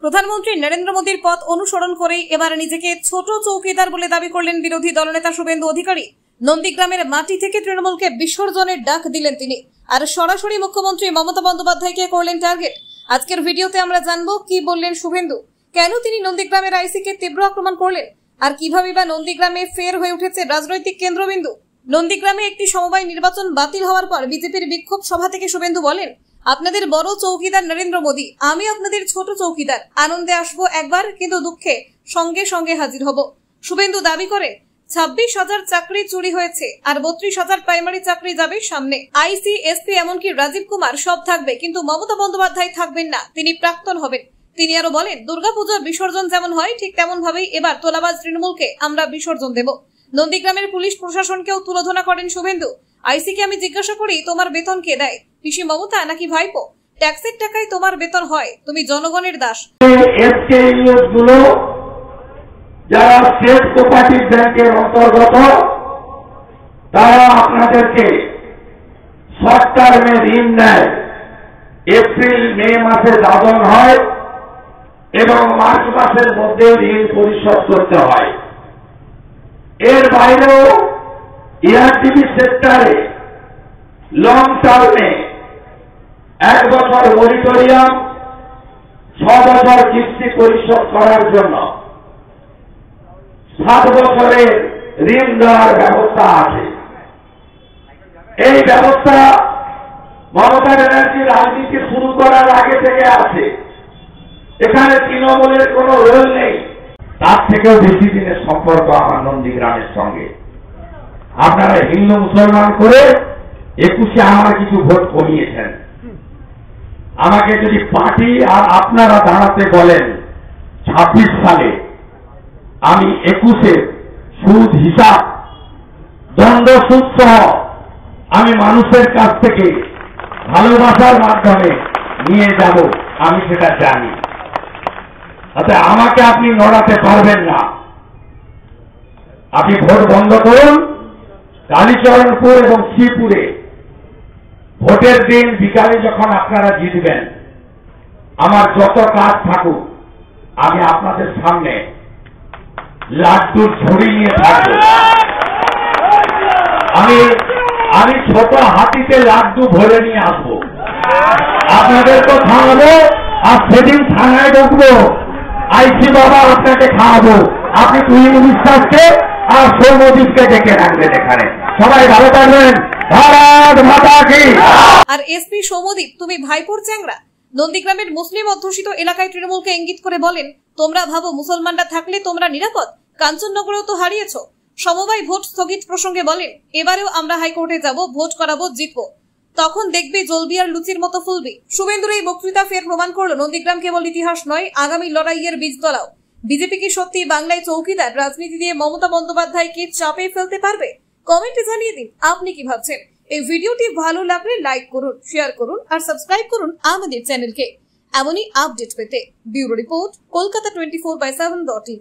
প্রধানমন্ত্রী নরেন্দ্র মোদীর পথ অনুসরণ করেই এবার নিজেকে ছোট চৌকিদার বলে দাবি করলেন বিরোধী দলনেতা শুভেন্দু অধিকারী। নন্দীগ্রামের মাটি থেকে তৃণমূলকে বিসর্জনের ডাক দিলেন তিনি, আর সরাসরি মুখ্যমন্ত্রী মমতা বন্দ্যোপাধ্যায়কে করলেন টার্গেট। আজকের ভিডিওতে আমরা জানবো কি বললেন শুভেন্দু, কেন তিনি নন্দীগ্রামের আইসিকে তীব্র আক্রমণ করলেন, আর কিভাবে বা নন্দীগ্রামে ফের হয়ে উঠেছে রাজনৈতিক কেন্দ্রবিন্দু। নন্দীগ্রামে একটি সমবায় নির্বাচন বাতিল হওয়ার পর বিজেপির বিক্ষোভ সভা থেকে শুভেন্দু বলেন, আপনাদের বড় চৌকিদার নরেন্দ্র মোদী, আমি আপনাদের ছোট চৌকিদার। আনন্দে আসবো একবার, কিন্তু দুঃখে সঙ্গে সঙ্গে হাজির হব। শুভেন্দু দাবি করে 26,000 চাকরি চুরি হয়েছে, আর 32,000 প্রাইমারি চাকরি যাবে সামনে। আইসি, এসপি, এমনকি রাজীব কুমার সব থাকবে, কিন্তু মমতা বন্দ্যোপাধ্যায় থাকবেন না, তিনি প্রাক্তন হবেন। তিনি আরো বলেন, দুর্গাপূজার বিসর্জন যেমন হয় ঠিক তেমন ভাবেই এবার তোলাবাজ তৃণমূলকে আমরা বিসর্জন দেব। নন্দীগ্রামের পুলিশ প্রশাসনকেও তুলোধনা করেন শুভেন্দু। আইসিকে আমি জিজ্ঞাসা করি, তোমার বেতন কে দেয়, পিসি মমতা নাকি ভাইপো? ট্যাক্সের টাকায় তোমার বেতন হয়, তুমি জনগণের দাস। যারা স্টেট কোঅপারেটিভ ব্যাংকের অন্তর্গত, তারা আপনাদেরকে শর্ট টার্মে ঋণ নেয়। এপ্রিল মে মাসে দাদন হয় এবং মার্চ মাসের মধ্যে ঋণ পরিশোধ করতে হয়। এর বাইরেও ইআরডিবি সেক্টরে লং টার্মে 1 বছর মনিটরিয়াম, 6 বছর কিস্তি পরিশোধ করার জন্য 7 বছরের ঋণ দেওয়ার ব্যবস্থা আছে। এই ব্যবস্থা মমতা ব্যানার্জি রাজনীতি শুরু করার আগে থেকে আছে। এখানে তৃণমূলের কোন রোল নেই। তার থেকেও বেশি দিনের সম্পর্ক আমার নন্দীগ্রামের সঙ্গে। আপনারা হিন্দু মুসলমান করে 21-এ আমার কিছু ভোট কমিয়েছেন। আমাকে যদি পার্টি আর আপনারা দাঁড়াতে বলেন 26 সালে, আমি 21-এ সুদ হিসাব, দণ্ড সুদ সহ আমি মানুষের কাছ থেকে ভালোবাসার মাধ্যমে নিয়ে যাব, আমি সেটা জানি। আচ্ছা, আমাকে আপনি নড়াতে পারবেন না। আপনি ভোট বন্ধ করুন। কালীচরণপুর এবং শ্রীপুরে ভোটের দিন বিকালে যখন আপনারা জিতবেন, আমার যত কাজ থাকুক আমি আপনাদের সামনে লাড্ডুর ঝুড়ি নিয়ে থাকব। আমি ছোট হাতিতে লাড্ডু ভরে নিয়ে আসবো, আপনাদের তো খাওয়াবো। আর সেদিন থানায় ঢুকবো, আইসি বাবা আপনাকে খাওয়াবো। আপনি তুহিন বিশ্বাসকে আর সৌম্যদীপকে ডেকে রাখবেন এখানে। সবাই ভালো থাকবেন। ভারত মাতা কি। আর এসপি সৌম্যদীপ, তুমি ভাইপোর চ্যাংরা। নন্দীগ্রামের মুসলিম অধ্যুষিত এলাকায় তৃণমূলকে ইঙ্গিত করে বলেন, তোমরা ভাবো মুসলমানরা থাকলে তোমরা নিরাপদ? কাঞ্চননগরেও তো হারিয়েছ। সমবায় ভোট স্থগিত প্রসঙ্গে বলেন, এবারেও আমরা হাইকোর্টে যাব, ভোট করাবো, জিতবো, তখন দেখবে জ্বলবি আর লুচির মতো ফুলবি। শুভেন্দুর এই বক্তৃতা ফের প্রমাণ করলো নন্দীগ্রাম কেবল ইতিহাস নয়, আগামী লড়াইয়ের বীজতলাও। বিজেপি কি সত্যি বাংলায় চৌকিদার রাজনীতি দিয়ে মমতা বন্দ্যোপাধ্যায়কে চাপে ফেলতে পারবে? কমেন্টে জানিয়ে দিন আপনি কি ভাবছেন। এই ভিডিওটি ভালো লাগলে লাইক করুন, শেয়ার করুন আর সাবস্ক্রাইব করুন আমাদের চ্যানেলকে। এমনই আপডেট পেতে ব্যুরো রিপোর্ট, কলকাতা 24/7.in।